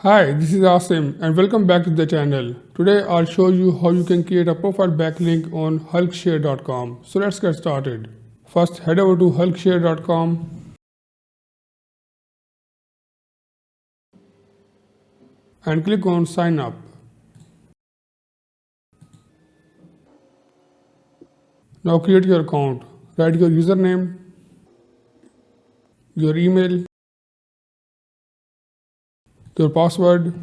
Hi, this is Asim and welcome back to the channel. Today I'll show you how you can create a profile backlink on hulkshare.com. So let's get started. First head over to hulkshare.com and click on sign up. Now create your account. Write your username, your email, your password,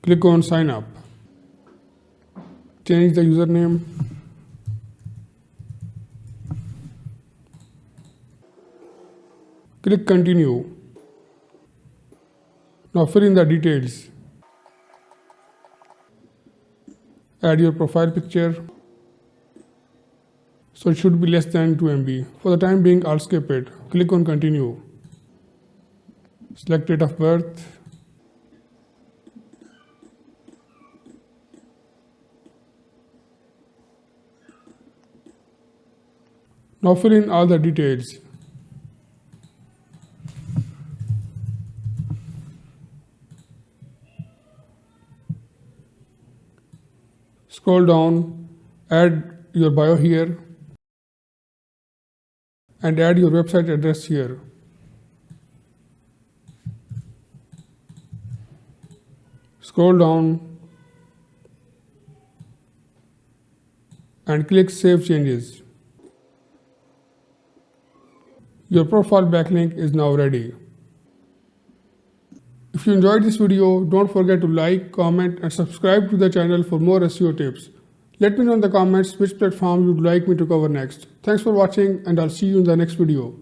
click on sign up. Change the username, click continue. Now fill in the details. Add your profile picture. So it should be less than 2 MB. For the time being, I'll skip it. Click on continue. Select date of birth. Now fill in all the details. Scroll down, add your bio here and add your website address here. Scroll down and click Save Changes. Your profile backlink is now ready. If you enjoyed this video, don't forget to like, comment and subscribe to the channel for more SEO tips. Let me know in the comments which platform you'd like me to cover next. Thanks for watching and I'll see you in the next video.